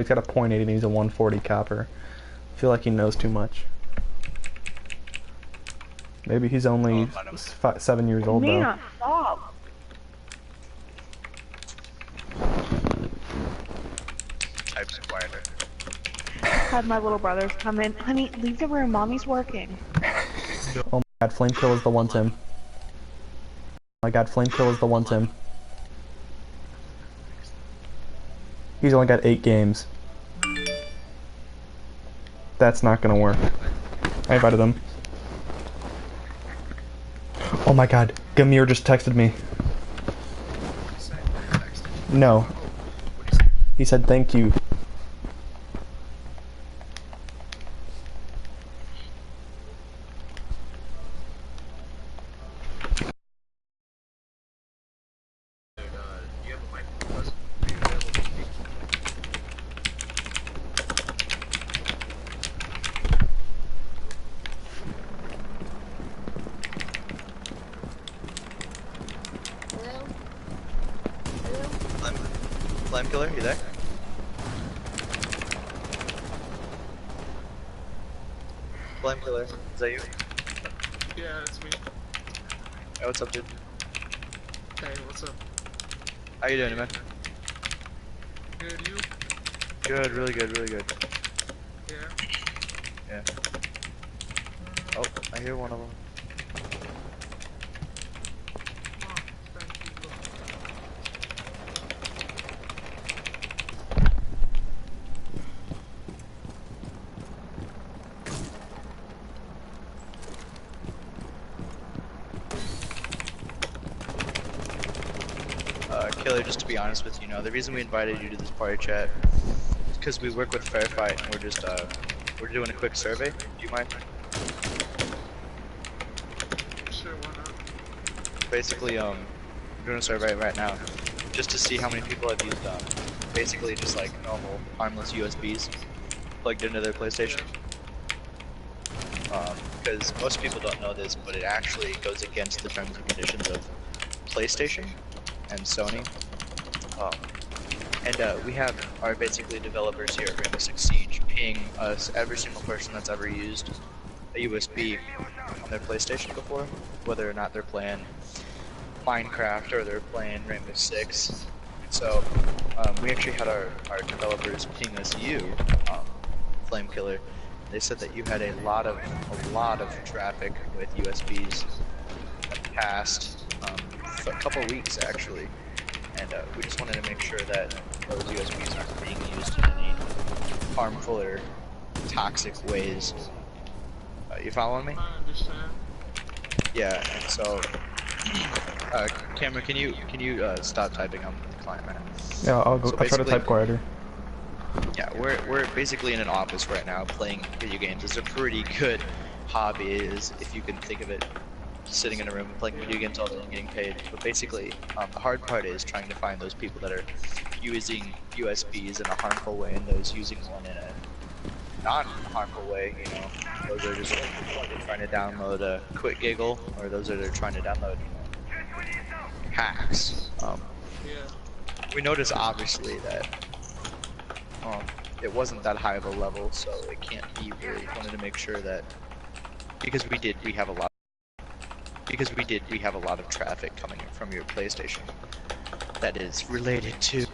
He's got a .80 and he's a 140 copper. I feel like he knows too much. Maybe he's only 7 years old though. Mina, stop. Types quieter. Had my little brothers come in. Honey, leave the room. Mommy's working. Oh my god, flame kill is the one, Tim. Oh my god, flame kill is the one, Tim. He's only got 8 games. That's not gonna work. I invited him. Oh my god, Gamir just texted me. No. He said thank you. Flame killer, you there? Flame killer, is that you? Yeah, that's me. Hey, what's up, dude? Hey, what's up? How you doing, man? Good, you? Good, really good, really good. Yeah. Yeah. Oh, I hear one of them. Oh, thank you, bro. Killer, just to be honest with you, the reason we invited you to this party chat is because we work with Firefight and we're doing a quick survey. Do you mind? Sure, why not? Basically, we're doing a survey right now just to see how many people have used, basically just like normal, harmless USBs plugged into their PlayStation. Because most people don't know this, but it actually goes against the terms and conditions of PlayStation and Sony. We have our basically developers here at Rainbow Six Siege ping us every single person that's ever used a USB on their PlayStation before, whether or not they're playing Minecraft or they're playing Rainbow Six. So we actually had our developers ping us Flame Killer. They said that you had a lot of traffic with USBs in the past a couple weeks actually, and we just wanted to make sure that those USBs aren't being used in any harmful or toxic ways. You following me? I understand. Yeah. And so, Cameron, can you stop typing on the client, man? Yeah, I'll try to type quieter. Yeah, we're basically in an office right now playing video games. It's a pretty good hobby, if you can think of it. Just sitting in a room and playing video games all day and getting paid. But basically, the hard part is trying to find those people that are using USBs in a harmful way and those using one in a non-harmful way. Those are just trying to download a quick giggle, or those that are trying to download hacks. Yeah. We noticed obviously that it wasn't that high of a level, so it can't be really. Wanted to make sure that because we have a lot of traffic coming in from your PlayStation that is related to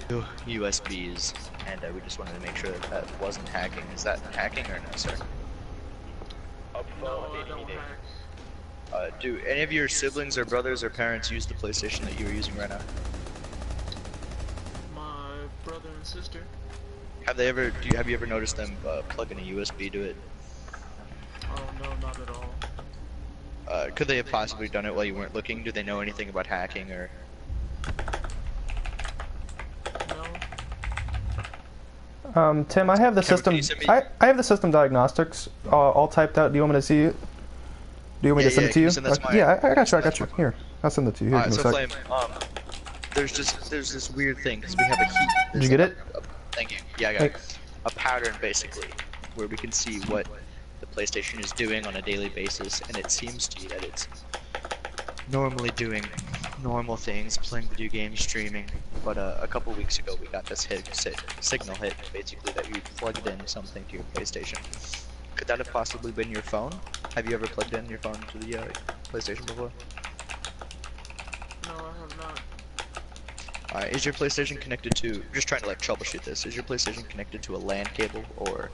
USBs, and we just wanted to make sure that wasn't hacking. Is that hacking or no, sir? No, I don't hack. Do any of your siblings or brothers or parents use the PlayStation that you are using right now? My brother and sister. Have you ever noticed them plugging a USB to it? Oh, no, not at all. Could they have possibly done it while you weren't looking? Do they know anything about hacking or? No. Tim, I have the system. I have the system diagnostics all typed out. Do you want me to see it? Do you want me to send it to you? Yeah, I got you. Here, I'll send it to you. Here, so Flame, there's this weird thing because we have a heat. Did you get it? Thank you. Yeah, I got it. A pattern basically where we can see what the PlayStation is doing on a daily basis, and it seems to be that it's normally doing normal things, playing video games, streaming. But a couple weeks ago, we got this signal hit, basically that you plugged in something to your PlayStation. Could that have possibly been your phone? Have you ever plugged in your phone to the PlayStation before? No, I have not. Alright, is your PlayStation connected to, just trying to like troubleshoot this, is your PlayStation connected to a LAN cable, or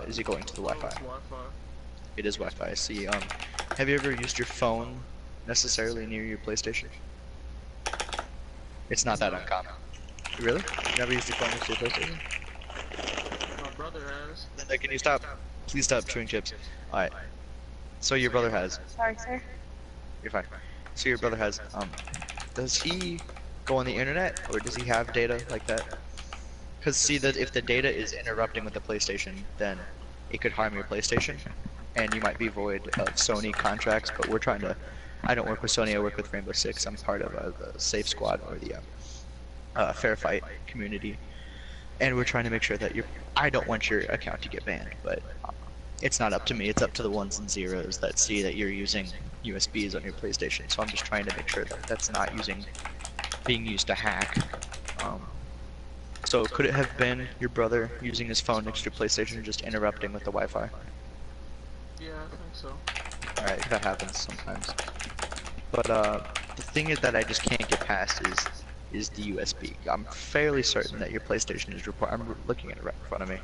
is it going to the Wi-Fi? It's Wi-Fi. It is Wi-Fi. See, have you ever used your phone necessarily near your PlayStation? It's not that uncommon. Really? You never used your phone next to your PlayStation? My brother has. Linda, can you stop? Please stop chewing chips. Alright. So your brother has. Sorry, sir. You're fine. So your brother has, does he go on the internet, or does he have data like that? Because see, that if the data is interrupting with the PlayStation, then it could harm your PlayStation, and you might be void of Sony contracts, but we're trying to, I don't work with Sony, I work with Rainbow Six. I'm part of the Safe Squad, or the Fair Fight community, and we're trying to make sure that I don't want your account to get banned, but it's not up to me, it's up to the ones and zeros that see that you're using USBs on your PlayStation, so I'm just trying to make sure that that's not being used to hack. So could it have been your brother using his phone next to your PlayStation and just interrupting with the Wi-Fi? Yeah, I think so. Alright, that happens sometimes. But the thing is that I just can't get past is the USB. I'm fairly certain that your PlayStation is I'm looking at it right in front of me.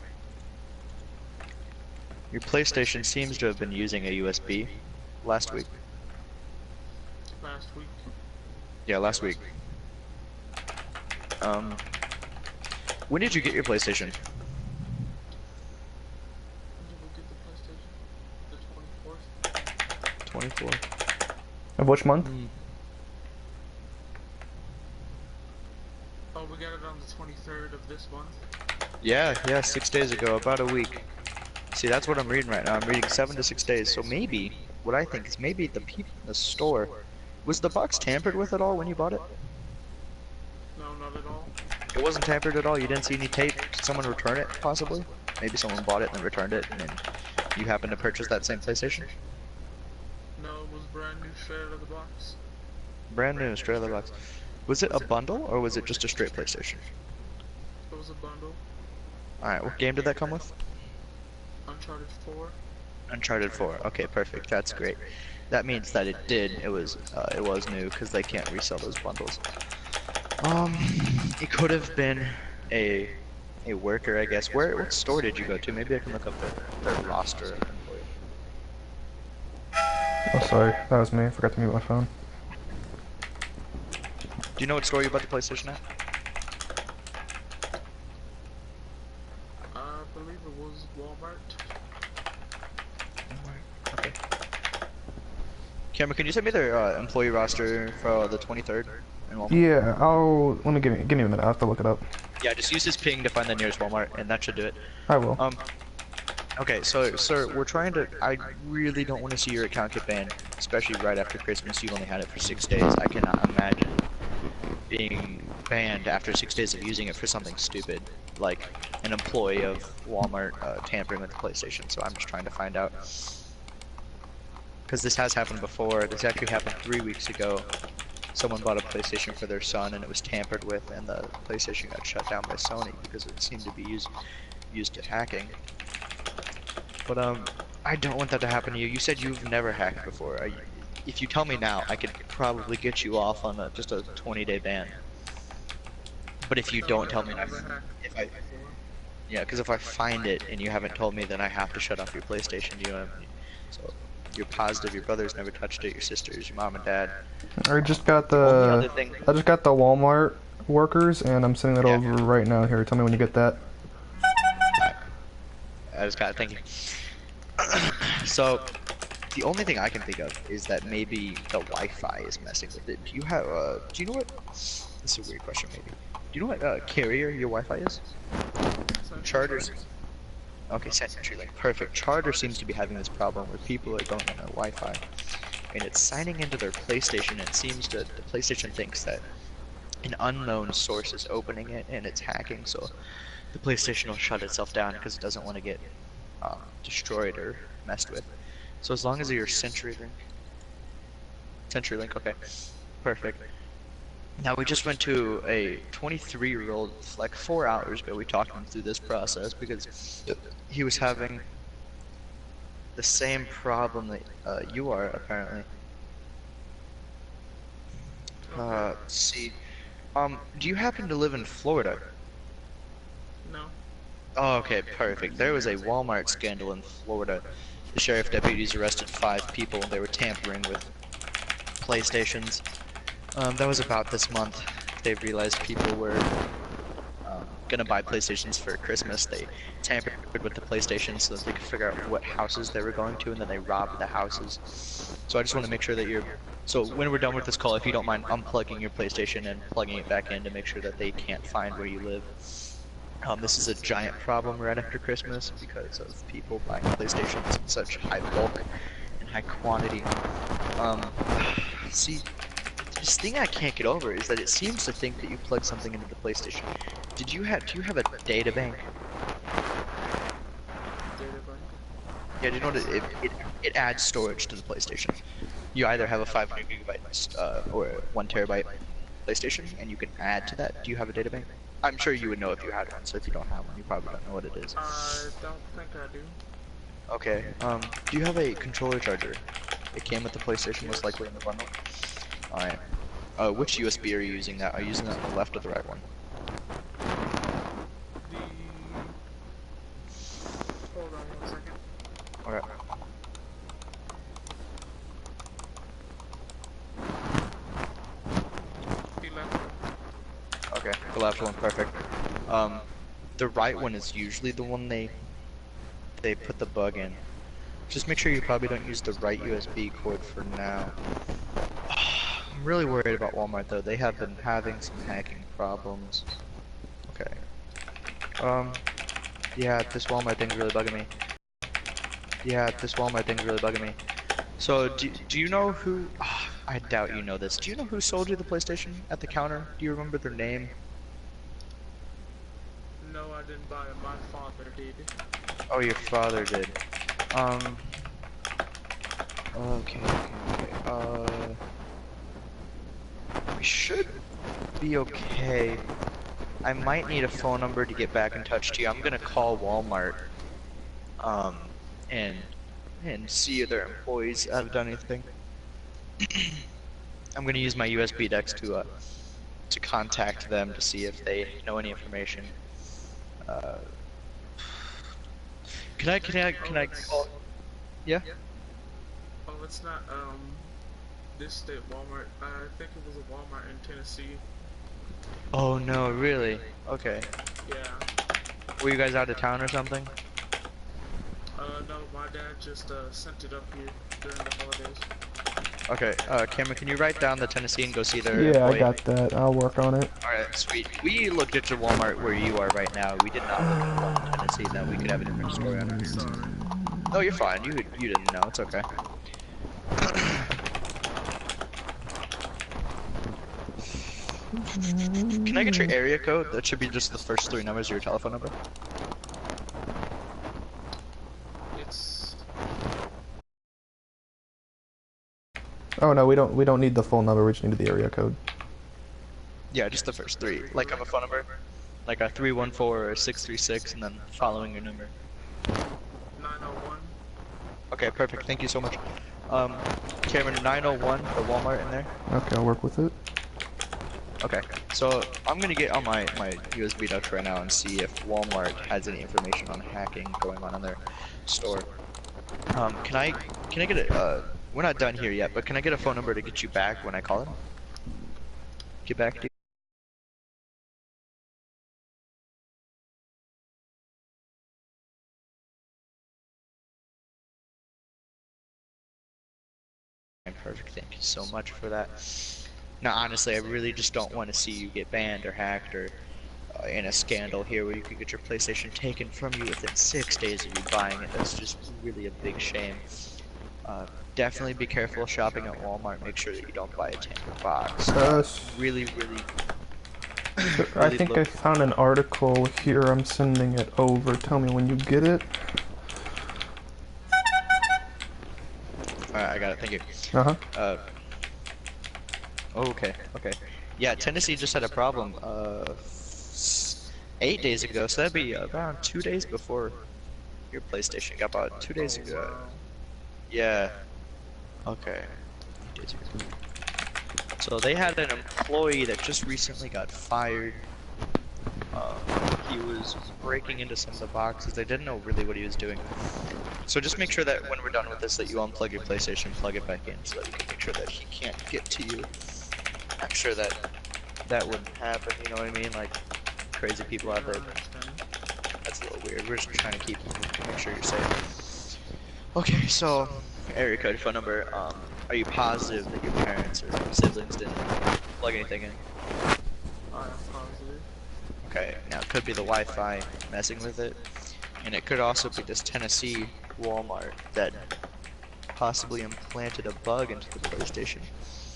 Your PlayStation seems to have been using a USB last week. Last week. Yeah, last week. When did you get your PlayStation? When did we get the PlayStation? The 24th. 24th. Of which month? Oh, we got it on the 23rd of this month. Yeah, 6 days ago, about a week. See, that's what I'm reading right now. I'm reading 7 to 6 days. So maybe, what I think is maybe the people in the store, was the box tampered with at all when you bought it? No, not at all. It wasn't tampered at all? You didn't see any tape? Did someone return it, possibly? Maybe someone bought it and then returned it, and then you happened to purchase that same PlayStation? No, it was brand new straight out of the box. Brand new, straight out of the box. Was it a bundle, or was it just a straight PlayStation? It was a bundle. Alright, what game did that come with? Uncharted 4. Uncharted 4. Okay, perfect. That's great. That means that it was new, because they can't resell those bundles. It could have been a worker, I guess. What store did you go to? Maybe I can look up their roster of employees. Oh, sorry. That was me. I forgot to mute my phone. Do you know what store you bought the PlayStation at? I believe it was Walmart. Okay. Cameron, can you send me their employee roster for the 23rd? Yeah, let me give me a minute. I have to look it up. Yeah, just use his ping to find the nearest Walmart, and that should do it. I will. Okay, so, sir, we're trying to, I really don't want to see your account get banned, especially right after Christmas. You've only had it for 6 days. I cannot imagine being banned after 6 days of using it for something stupid, like an employee of Walmart tampering with the PlayStation, so I'm just trying to find out. Because this has happened before. This actually happened 3 weeks ago. Someone bought a PlayStation for their son and it was tampered with, and the PlayStation got shut down by Sony because it seemed to be used to hacking. But I don't want that to happen to you. You said you've never hacked before. If you tell me now, I could probably get you off on just a 20-day ban. But if you don't tell me now, yeah, because if I find it and you haven't told me, then I have to shut off your PlayStation. Do you know what I mean? So you're positive your brother's never touched it, your sisters, your mom and dad. I just got the Walmart workers, and I'm sending that over right now. Here, tell me when you get that. I just got it. Thank you. So the only thing I can think of is that maybe the Wi-Fi is messing with it. Do you know what? This is a weird question, maybe. Do you know what carrier your Wi-Fi is? Charters. Okay, CenturyLink. Perfect. Charter seems to be having this problem where people are going on their Wi-Fi, and it's signing into their PlayStation, and it seems to, the PlayStation thinks that an unknown source is opening it, and it's hacking, so the PlayStation will shut itself down because it doesn't want to get destroyed or messed with. So as long as you're CenturyLink, okay. perfect. Now we just went to a 23-year-old like 4 hours ago. We talked him through this process because he was having the same problem that you are apparently. Let's see. Do you happen to live in Florida? No. Oh, okay, perfect. There was a Walmart scandal in Florida. The sheriff deputies arrested 5 people. They were tampering with PlayStations. That was about this month. They realized people were gonna buy PlayStations for Christmas. They tampered with the PlayStation so that they could figure out what houses they were going to, and then they robbed the houses. So I just want to make sure that you're... So when we're done with this call, if you don't mind unplugging your PlayStation and plugging it back in to make sure that they can't find where you live. This is a giant problem right after Christmas because of people buying PlayStations in such high bulk and high quantity. See, this thing I can't get over is that it seems to think that you plug something into the PlayStation. Do you have a data bank? Yeah, do you know what it adds storage to the PlayStation. You either have a 500 gigabyte or 1 terabyte PlayStation, and you can add to that. Do you have a data bank? I'm sure you would know if you had one, so if you don't have one, you probably don't know what it is. I don't think I do. Okay, do you have a controller charger? It came with the PlayStation, most likely in the bundle. Alright. Which USB are you using that? Are you using that on the left or the right one? Hold on 1 second. Okay. The left one. Okay, the left one, perfect. The right one is usually the one they put the bug in. Just make sure you probably don't use the right USB cord for now. I'm really worried about Walmart though. They have been having some hacking problems. Okay. Yeah, this Walmart thing's really bugging me. So, do you know who... I doubt you know this. Do you know who sold you the PlayStation at the counter? Do you remember their name? No, I didn't buy it. My father did. Oh, your father did. Okay. We should be okay. I might need a phone number to get back in touch to you. I'm gonna call Walmart, and see if their employees have done anything. I'm gonna use my USB decks to contact them to see if they know any information. Can I call? Yeah? Oh, it's not, this state Walmart. I think it was a Walmart in Tennessee. Oh no, really? Okay. Yeah. Were you guys out of town or something? No, my dad just, sent it up here during the holidays. Okay, Cameron, can you write down the Tennessee and go see their Yeah, employee? I got that. I'll work on it. Alright, sweet. We looked at your Walmart where you are right now. We did not look at the one in Tennessee. That we could have a different story on it. Sorry. No, you're fine. You didn't know. It's okay. Can I get your area code? That should be just the first 3 numbers of your telephone number. It's... Oh no, we don't need the full number. We just need the area code. Yeah, just the first 3. Like of a phone number, like a 314 or a 636, and then following your number. 901. Okay, perfect. Thank you so much. Cameron, 901 for Walmart in there. Okay, I'll work with it. Okay, so I'm gonna get on my USB duct right now and see if Walmart has any information on hacking going on in their store. Can I get a we're not done here yet, but can I get a phone number to get you back when I call them? Get back to you. Perfect, thank you so much for that. Now, honestly, I really just don't want to see you get banned or hacked or in a scandal here where you could get your PlayStation taken from you within 6 days of you buying it. That's just really a big shame. Definitely be careful shopping at Walmart. Make sure that you don't buy a tampered box. Really I think I found an article here. I'm sending it over. Tell me when you get it. Alright, I got it. Thank you. Oh, okay, okay. Yeah, Tennessee just had a problem 8 days ago, so that'd be around 2 days before your PlayStation got bought. 2 days Oh ago. wow. Yeah. Okay. 8 days ago. So they had an employee that just recently got fired. He was breaking into some of the boxes. They didn't know really what he was doing. So just make sure that when we're done with this that you unplug your PlayStation, plug it back in, so that we can make sure that he can't get to you. I'm sure that that wouldn't happen, you know what I mean? Like, crazy people out there. That's a little weird. We're just trying to make sure you're safe. Okay, so, area code, phone number, are you positive that your parents or siblings didn't plug anything in? I am positive. Okay, now it could be the Wi-Fi messing with it, and it could also be this Tennessee Walmart that possibly implanted a bug into the PlayStation.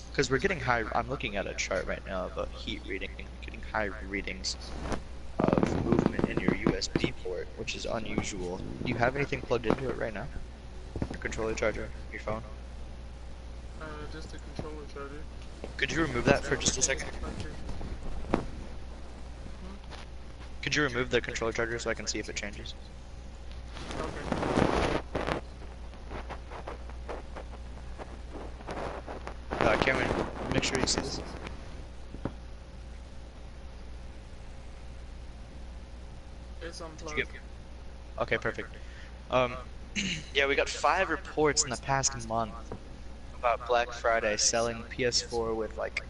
Because we're getting high, I'm looking at a chart right now of a heat reading, getting high readings of movement in your USB port, which is unusual. Do you have anything plugged into it right now? Your controller charger, your phone? Just the controller charger. Could you remove that for just a second? Could you remove the controller charger so I can see if it changes? Cameron, make sure you see this. It's unplugged. Okay, perfect. Yeah, we got 5 reports in the past month about Black Friday selling PS4 with like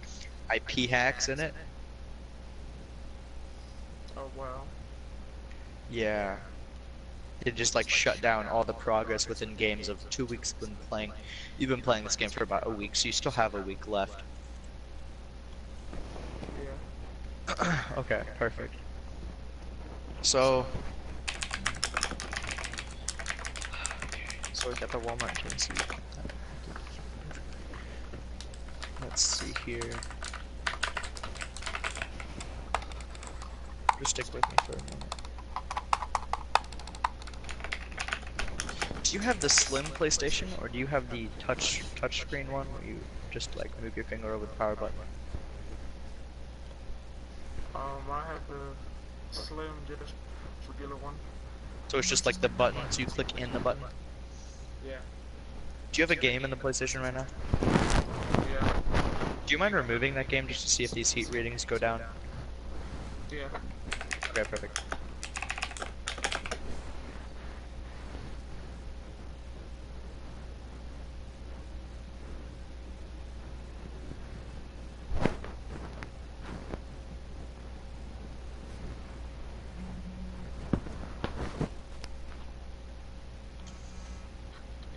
IP hacks in it. Oh wow. Yeah. It just like shut down all the progress within games of 2 weeks when playing. You've been playing this game for about a week, so you still have a week left. Yeah. Okay, perfect. So we got the Walmart in Tennessee. Let's see here. Just stick with me for a minute. Do you have the slim PlayStation, or do you have the touchscreen one where you just like move your finger over the power button? I have the slim, just regular one. So it's just like the button, so you click in the button? Yeah. Do you have a game in the PlayStation right now? Yeah. Do you mind removing that game just to see if these heat readings go down? Yeah. Okay, perfect.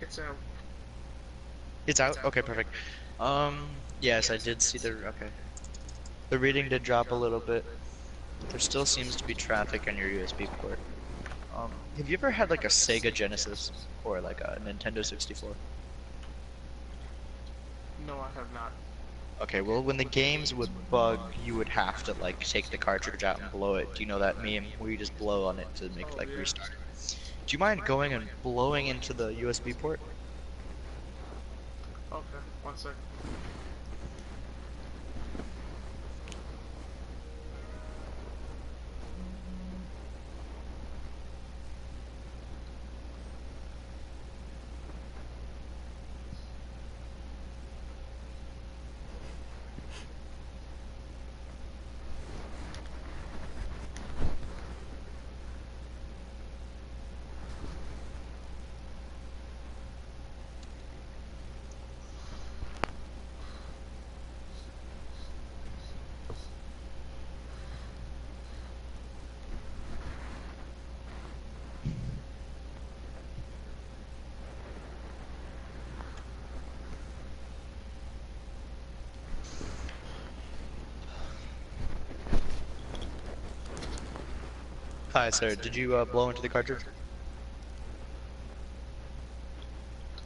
It's out. It's out? Okay, perfect. Yes, I did see okay. The reading did drop a little bit. There still seems to be traffic on your USB port. Have you ever had like a Sega Genesis or like a Nintendo 64? No, I have not. Okay, well when the games would bug, you would have to like take the cartridge out and blow it. Do you know that meme where you just blow on it to make like restart it? Do you mind going and blowing into the USB port? Okay, 1 second. Hi, sir. Did you blow into the cartridge?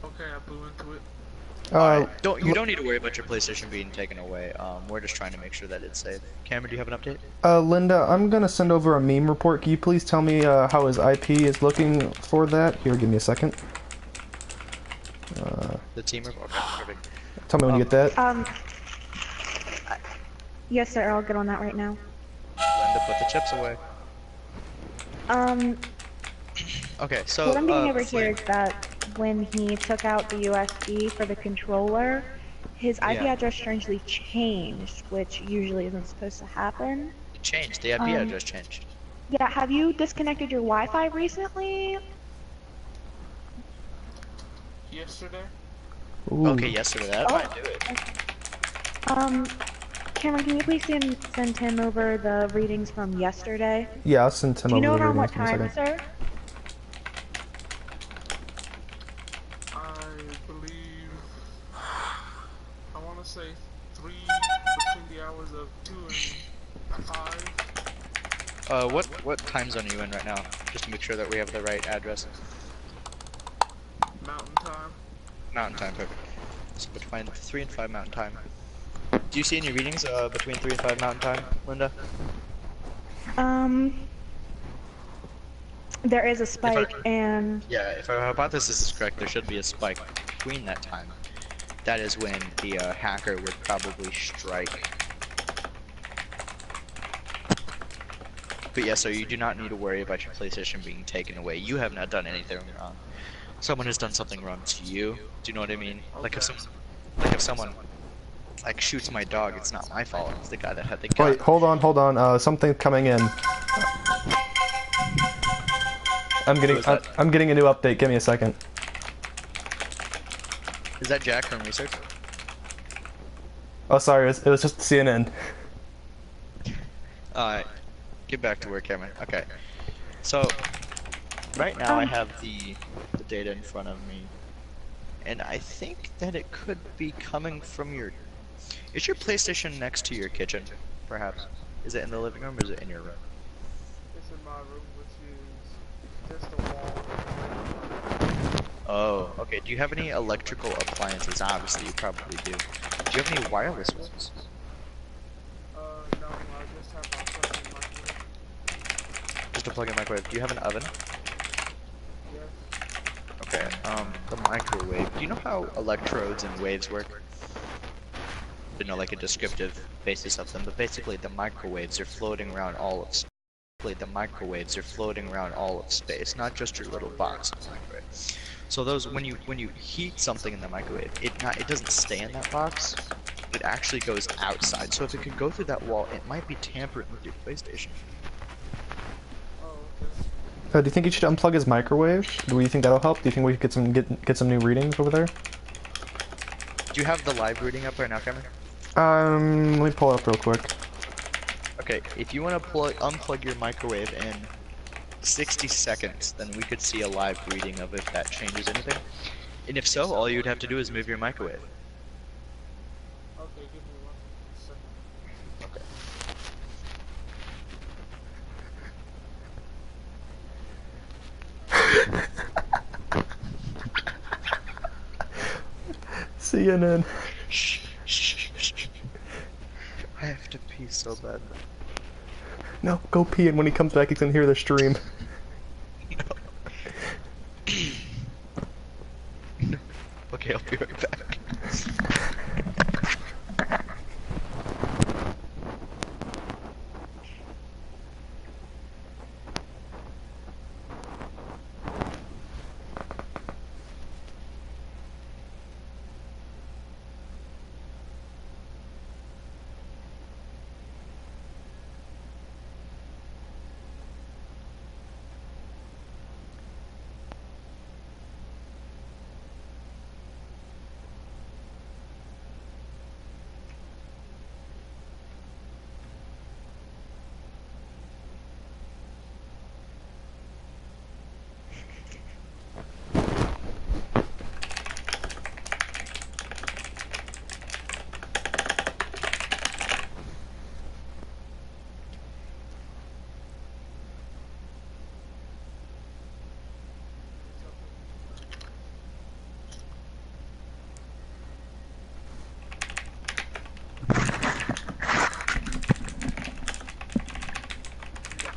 Okay, I blew into it. You don't need to worry about your PlayStation being taken away. We're just trying to make sure that it's safe. Cameron, do you have an update? Linda, I'm gonna send over a meme report. Can you please tell me how his IP is looking for that? Here, give me a second. The team report? Okay, perfect. Tell me when you get that. Yes, sir. I'll get on that right now. Linda, put the chips away. Okay, so what I'm getting over here is that when he took out the USB for the controller, his IP address strangely changed, which usually isn't supposed to happen. It changed. The IP address changed. Yeah, have you disconnected your Wi-Fi recently? Yesterday? Ooh. Okay, yesterday. That might do it. Cameron, can you please send him over the readings from yesterday? Yeah, I'll send him Do you know over the around what readings in a time, second. sir? I believe, I want to say 3, between the hours of 2 and 5. What time zone are you in right now? Just to make sure that we have the right address. Mountain time. Mountain time, perfect. So between 3 and 5 mountain time. Do you see any readings between 3 and 5 mountain time, Linda? There is a spike, and... Yeah, if our hypothesis is correct, there should be a spike between that time. That is when the hacker would probably strike. But yeah, so you do not need to worry about your PlayStation being taken away. You have not done anything wrong. Someone has done something wrong to you. Do you know what I mean? Like if someone like shoots my dog, it's not my fault. It's the guy that had the gun. Wait, hold on. Something coming in. I'm getting a new update. Give me a second. Is that Jack from research? Oh, sorry. It was just CNN. Alright. Get back to work, Cameron. Okay. So, right now I have the data in front of me. And I think that it could be coming from your... Is your PlayStation next to your kitchen, perhaps? Is it in the living room or is it in your room? It's in my room, which is just a wall. Oh, okay. Do you have any electrical appliances? Obviously, you probably do. Do you have any wireless ones? No, I just have my plug-in microwave. Just a plug-in microwave. Do you have an oven? Yes. Okay, the microwave. Do you know how electrodes and waves work? You know, like a descriptive basis of them, but basically the microwaves are floating around all of space. The microwaves are floating around all of space, not just your little box of microwave. So those, when you heat something in the microwave, it doesn't stay in that box. It actually goes outside. So if it could go through that wall, it might be tampering with your PlayStation. Oh, okay. Do you think you should unplug his microwave? Do you think that'll help? Do you think we could get some new readings over there? Do you have the live reading up right now, Cameron? Let me pull it up real quick. Okay, if you want to unplug your microwave in 60 seconds, then we could see a live reading of if that changes anything. And if so, all you'd have to do is move your microwave. Okay, give me 1 second. Okay. CNN. Shh, shh, shh, shh. I have to pee so bad. No, go pee, and when he comes back, he can hear the stream. No. Okay, I'll be right back.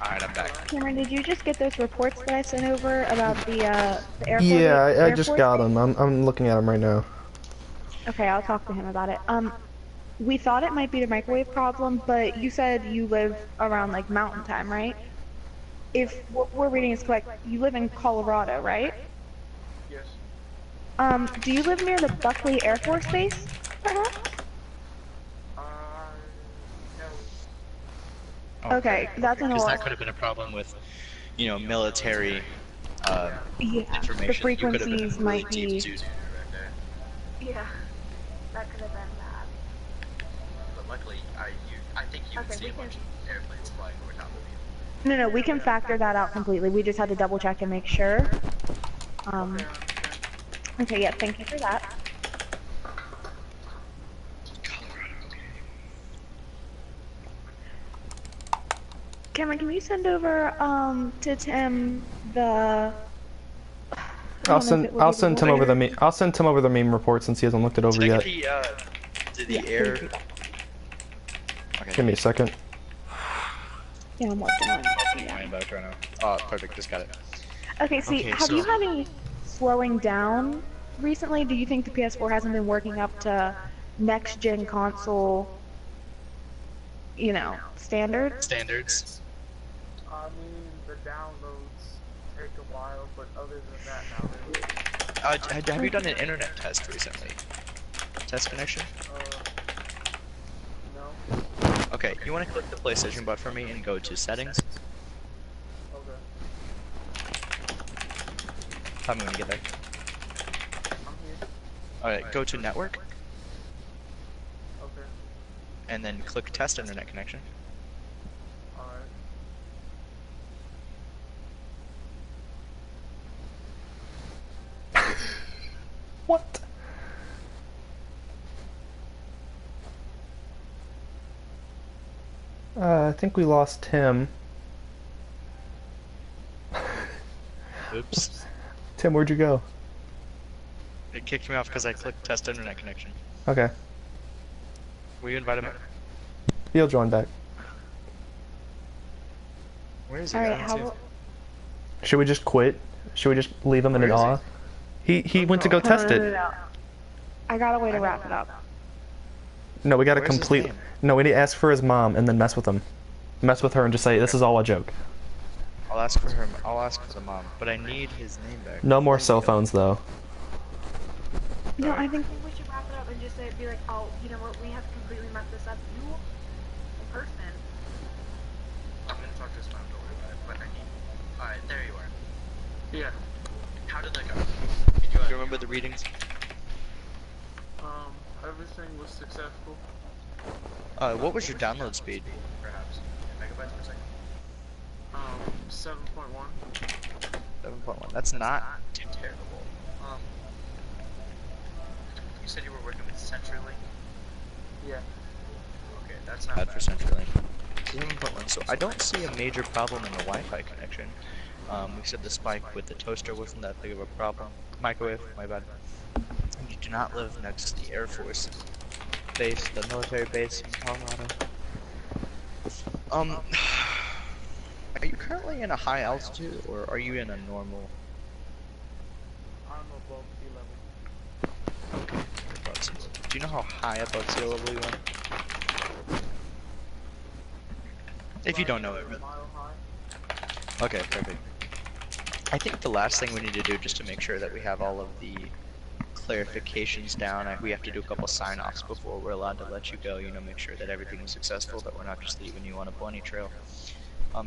Alright, I'm back. Cameron, did you just get those reports that I sent over about the airport? Yeah, I just got them. I'm looking at them right now. Okay, I'll talk to him about it. We thought it might be the microwave problem, but you said you live around like mountain time, right? If what we're reading is correct, you live in Colorado, right? Yes. Do you live near the Buckley Air Force Base, perhaps? No. Okay, that's an Because or. that could have been a problem with, you know, military Yeah, the information. You could have been in frequencies a really might deep be. studio right there. Yeah, that could have been bad. But luckily, I think you would Okay, see we a can. bunch of airplanes flying over top of you. No, we can factor that out completely. We just had to double check and make sure. Okay, yeah, thank you for that. Colorado, okay. Cameron, can you send over to Tim the? I'll send Tim over the meme report since he hasn't looked it over yet. Did the air? Okay. Give me a second. Yeah, I'm working on it. Yeah. Right now. Oh, perfect. Just got it. Okay, see, have you had any slowing down recently? Do you think the PS4 hasn't been working up to next-gen console, standards? I mean, the downloads take a while, but other than that, not really. Have you done an internet test recently? Test connection? No. Okay, you want to click the PlayStation button for me and go to settings? Okay. Tell me when you get there. I'm here. Alright, go to network. Okay. And then click test internet connection. Alright. What? I think we lost Tim. Oops. Tim, where'd you go? It kicked me off because I clicked test internet connection. Okay. Will you invite him? He'll join back. Where is he? Alright, Should we just quit? Should we just leave him in an awe? He went to go test it. I got a way to wrap it up. No, we gotta complete. No, we need to ask for his mom and then mess with him. Mess with her and just say, this is all a joke. I'll ask for him. I'll ask for the mom, but I need his name back. No more cell phones, though. No, I think we should wrap it up and just be like, oh, you know what, we have completely messed this up. You, in person. I'm gonna talk to his mom, don't worry about it, but I need... Alright, there you are. Yeah. How did that go? Do you remember the readings? Everything was successful. What was your download speed? Perhaps. Megabytes per second? 7.1. 7.1. That's not too terrible. You said you were working with CenturyLink? Yeah. Okay, that's not bad for CenturyLink. 7.1. So I don't see a major problem in the Wi-Fi connection. We said the spike with the toaster wasn't that big of a problem. Microwave, my bad. And you do not live next to the Air Force base, the military base in Colorado. Are you currently in a high altitude, or are you in a normal? I'm above sea level. Okay, above sea level. Do you know how high above sea level you are? If you don't know it, really. Mile high. Okay, perfect. I think the last thing we need to do, just to make sure that we have all of the clarifications down, we have to do a couple sign-offs before we're allowed to let you go, make sure that everything is successful, that we're not just leaving you on a bunny trail.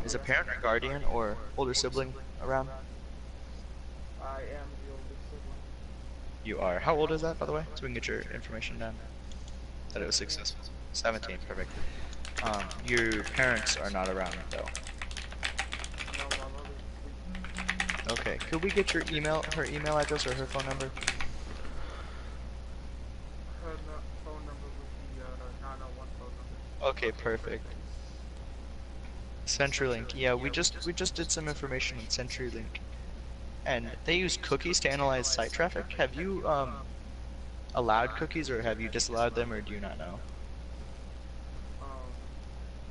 Is a parent or guardian or older sibling around? I am the oldest sibling. You are. How old is that, by the way? So we can get your information down. That it was successful. 17, perfect. Your parents are not around, though. No, my mother's. Okay, could we get her email address or her phone number? Her phone number would be 901 phone number. Okay, perfect. CenturyLink, yeah, we just did some information on CenturyLink, and they use cookies to analyze site traffic. Have you allowed cookies, or have you disallowed them, or do you not know?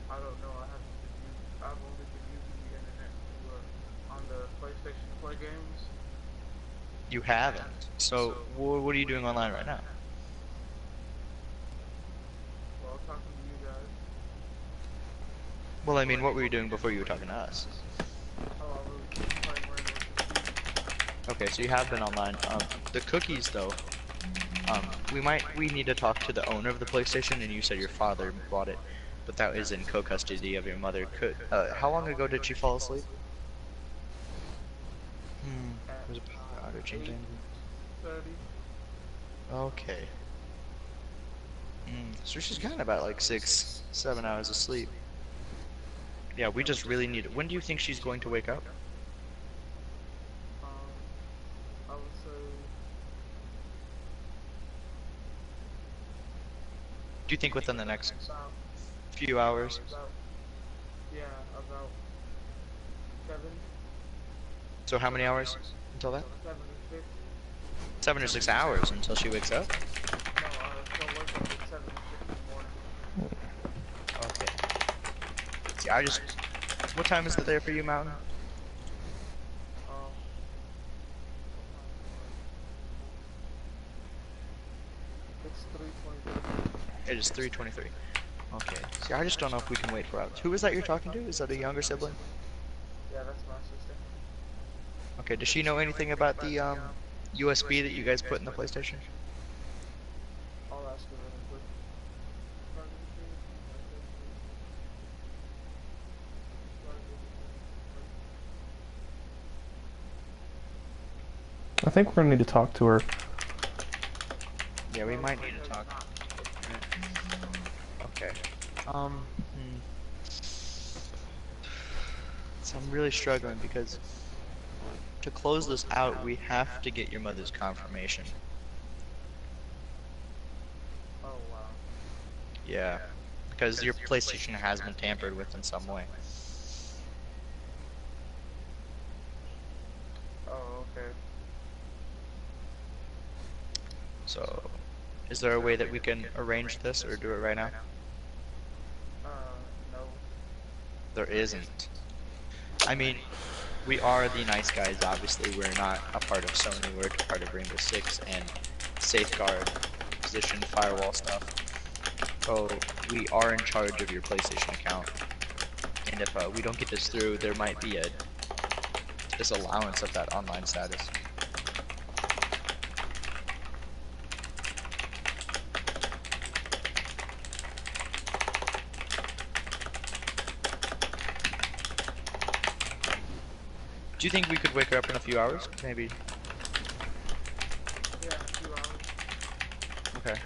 I don't know. I've only been using the internet on the PlayStation to play games. You haven't. So what are you doing online right now? Well, I mean, what were you doing before you were talking to us? Oh, I was playing Rainbow Six Siege. Okay, so you have been online. The cookies, though. We need to talk to the owner of the PlayStation, and you said your father bought it, but that is in co-custody of your mother. How long ago did she fall asleep? At Was a power outage in Denver. 8:30. Okay. So she's got about like 6, 7 hours of sleep. Yeah, we just really need it. When do you think she's going to wake up? I would say Do you think within the next about few hours? about 7, So how many hours until that? 7 to 6. 7 or 6 hours until she wakes up? No, she'll wake up at 7 to 6 in the morning. Okay. See, what time is it there for you, Mountain? It's 3:23. It is 3:23. Okay. See, I just don't know if we can wait for hours. Who is that you're talking to? Is that a younger sibling? Yeah, that's my sister. Okay, does she know anything about the USB that you guys put in the PlayStation? I'll ask her really quick. I think we're gonna need to talk to her. Yeah, we might need to talk. Okay. So I'm really struggling because to close this out, we have to get your mother's confirmation. Oh wow. Yeah, because your PlayStation has been tampered with in some way. Oh, okay. So, is there a way that we can arrange this or do it right now? No. There isn't. I mean, we are the nice guys, obviously. We're not a part of Sony, we're a part of Rainbow Six and Safeguard, position, firewall stuff. So, we are in charge of your PlayStation account. And if we don't get this through, there might be a disallowance of that online status. Do you think we could wake her up in a few hours? Maybe. Yeah, a few hours. Okay.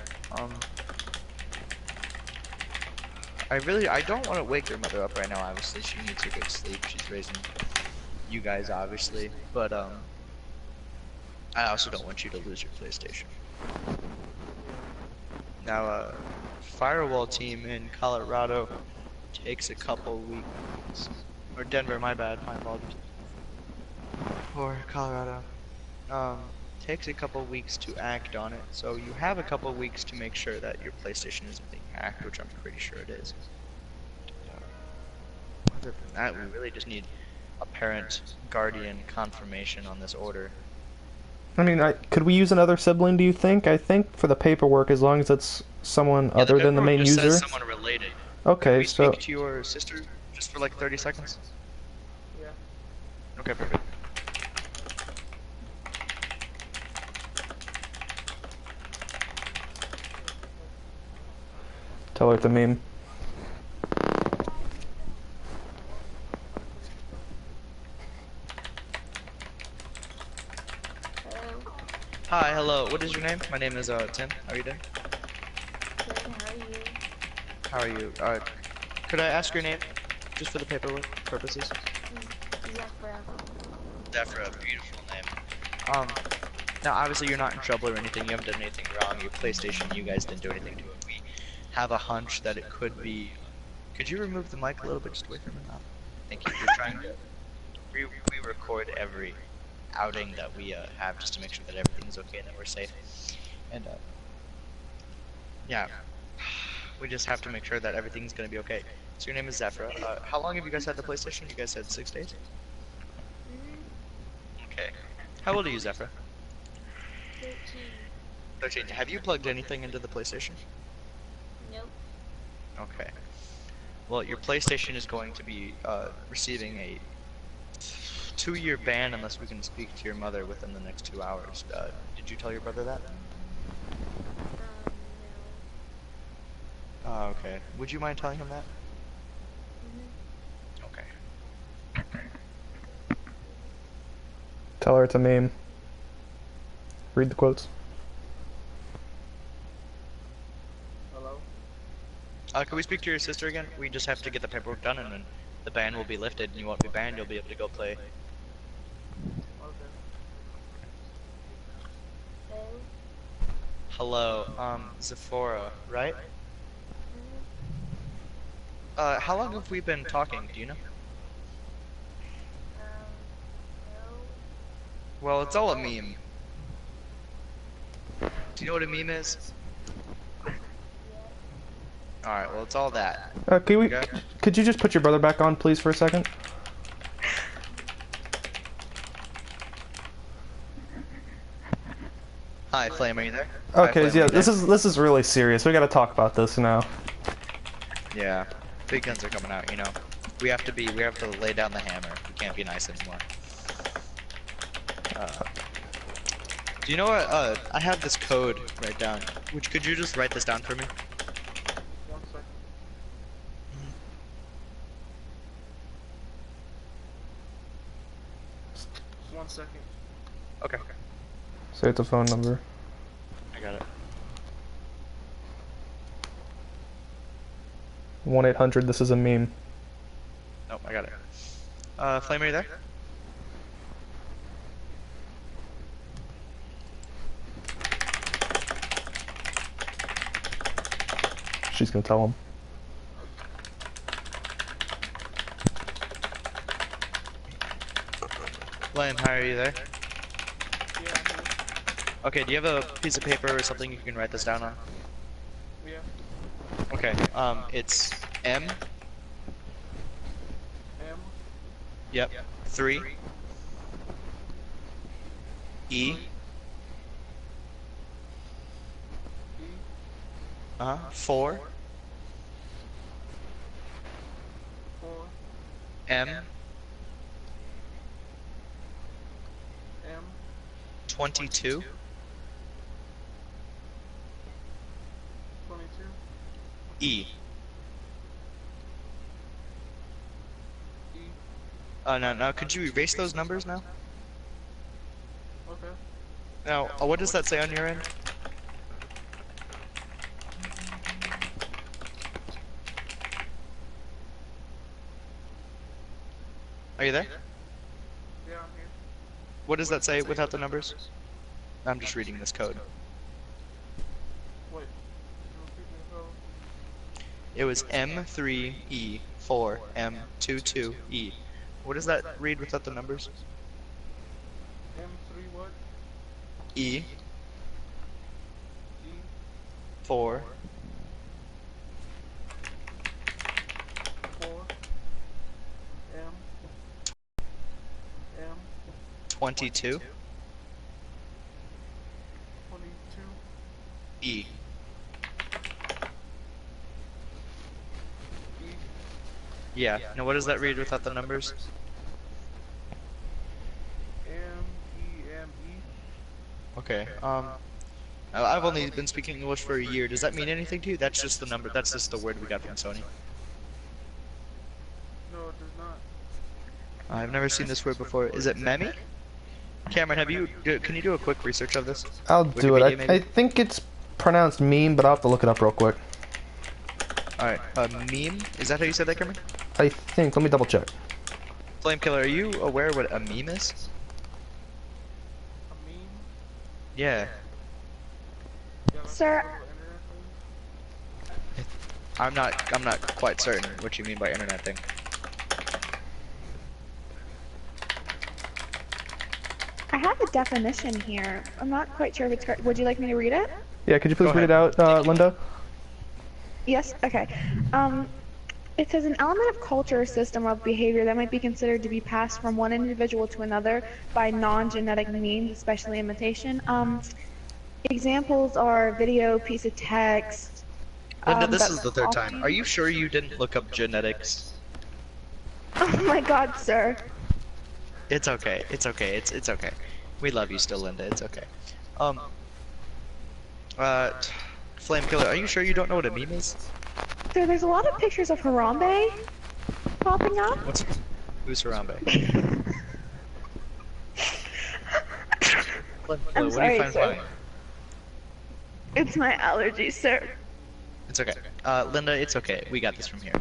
I don't want to wake your mother up right now, obviously. She needs a good sleep. She's raising you guys, obviously. But, I also don't want you to lose your PlayStation. Now, firewall team in Colorado takes a couple weeks. Or Denver, my bad, my apologies. Or Colorado. Takes a couple weeks to act on it, so you have a couple weeks to make sure that your PlayStation isn't being hacked, which I'm pretty sure it is. Other than that, we really just need a parent guardian confirmation on this order. I mean, could we use another sibling, do you think? I think for the paperwork, as long as it's someone other than the main user. Says someone related. Okay, Can we so... speak to your sister just for like 30 seconds? Yeah. Okay, perfect. Tell her the meme. Hello. Hi, hello. What is your name? My name is Tim. How are you doing? Good, how are you? How are you? Could I ask your name, just for the paperwork purposes? Zephyr, beautiful name. Now obviously you're not in trouble or anything. You haven't done anything wrong. Your PlayStation, you guys didn't do anything to it. We have a hunch that it could be. Could you remove the mic a little bit, just away from your mouth? Thank you. We're trying to. We record every outing that we have just to make sure that everything is okay and that we're safe. And yeah, we just have to make sure that everything's gonna be okay. So your name is Zephyr. How long have you guys had the PlayStation? You guys said 6 days? Okay. How old are you, Zephyr? 13. 13. Have you plugged anything into the PlayStation? Nope. Okay. Well, your PlayStation is going to be receiving a 2-year ban unless we can speak to your mother within the next 2 hours. Did you tell your brother that? No. Oh, okay. Would you mind telling him that? Mm-hmm. Okay. Tell her it's a meme. Read the quotes. Hello? Can we speak to your sister again? We just have to get the paperwork done and then the ban will be lifted and you won't be banned, you'll be able to go play. Okay. Hello, Zephora, right? Mm-hmm. How long have we been talking, do you know? No. Well, it's all a meme. Do you know what a meme is? Yes. Alright, well, it's all that. Okay. Could you just put your brother back on, please, for a second? Hi, Flame, are you there? Okay, Hi, Flame, yeah, this is really serious. We gotta talk about this now. Yeah, big guns are coming out, you know. We have to lay down the hammer. We can't be nice anymore. Do you know what, I have this code right down. Could you just write this down for me? 1 second. Just 1 second. Okay. Say it's a phone number. I got it. 1-800, this is a meme. Nope, I got it. Flame, are you there? She's gonna tell him. Flame, hi, are you there? Yeah, I'm here. Okay, do you have a piece of paper or something you can write this down on? Yeah. Okay, it's M. M. Yep. 3. E. E. Uh-huh. 4. 4. M. M. 22. 22. E. E. Now, could you erase those numbers now? Okay. Now, what does that say on your end? Are you there? Yeah, I'm here. What does that say without the numbers? I'm just reading this code. Wait. Can you repeat the code? It was M3E4M22E. What does that read without the numbers? M3 what? E E. 4 4. M. M. 22 22. E. E. Yeah. Now what does that read without the numbers? M-E-M-E. Okay. I've only been speaking English for a year. Does that mean anything to you? That's just the number. That's just the word we got from Sony. No, it does not. I've never seen this word before. Is it Memi? Cameron, can you do a quick research of this? I'll do Wikipedia, it. maybe? I think it's pronounced meme, but I'll have to look it up real quick. Alright, meme? Is that how you said that, Cameron? I think. Let me double check. Flame Killer, are you aware what a meme is? A meme? Yeah. Yeah, that's Sir. a little internet thing. I'm not quite certain what you mean by internet thing. I have a definition here. I'm not quite sure if it's correct. Would you like me to read it? Yeah, could you please Go read it ahead. out, Linda? Yes? Okay. It says an element of culture or system of behavior that might be considered to be passed from one individual to another by non-genetic means, especially imitation. Examples are video, piece of text, Linda, this is that's the third awful. time. Are you sure you didn't look up genetics? Oh my god, sir. It's okay. It's okay. It's okay. We love you still, Linda. It's okay. Um. Flame Killer, are you sure you don't know what a meme is? Sir, there's a lot of pictures of Harambe popping up. Who's Harambe? Flame Killer, I'm what do sorry, you find sir. funny? It's my allergies, sir. It's okay. Linda, it's okay. We got this from here.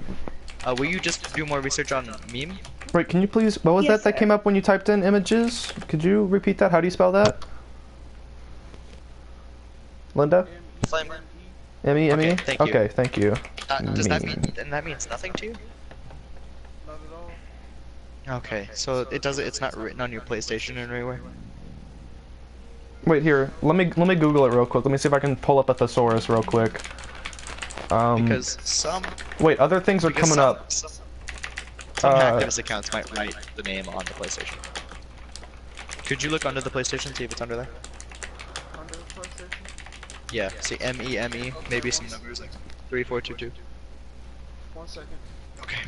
Will you just do more research on meme? Wait, can you please? What was Yes, that sir. came up when you typed in images? Could you repeat that? How do you spell that? Linda? Flame. M-E, M-E? Okay, thank you. Okay, thank you. Does that Meme. mean, and that means nothing to you? Not at all. Okay, so it's not written on your PlayStation in any way? Wait, here. Let me Google it real quick. Let me see if I can pull up a thesaurus real quick. Because Wait, other things are coming up. Some hacktivist accounts might write the name on the PlayStation. Could you look under the PlayStation, see if it's under there? Under the PlayStation? Yeah, see M-E-M-E, maybe some numbers like 3422. 1 second. Okay.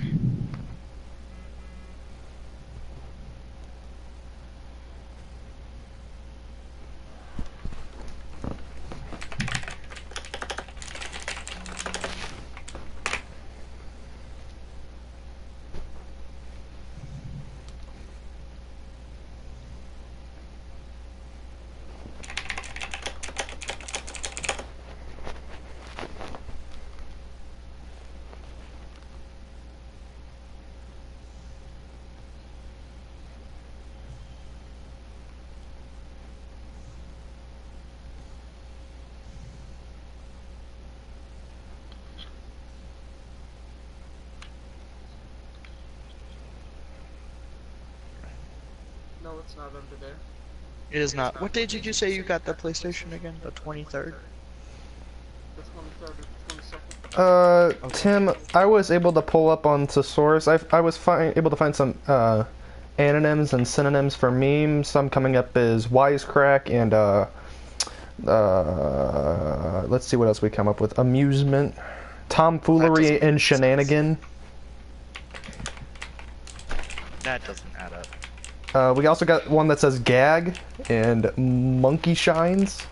No, it's not under there. It is not. What day did you say you got the PlayStation again? The 23rd? The 23rd or 22nd. Tim, I was able to pull up on thesaurus. I was able to find some anonyms and synonyms for memes. Some coming up as wisecrack and let's see what else we come up with. Amusement, tomfoolery, and shenanigan. That doesn't add up. We also got one that says gag and monkey shines.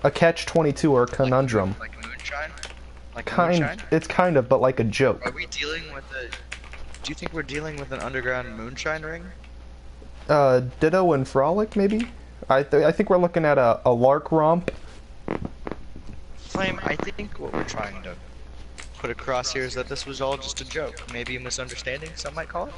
A catch-22 or a conundrum. Like moonshine? Like moonshine? It's kind of, but like a joke. Are we dealing with a... Do you think we're dealing with an underground moonshine ring? Ditto and frolic, maybe? I think we're looking at a lark romp. Flame, I think what we're trying to put across here is that this was all just a joke. Maybe a misunderstanding, some might call it?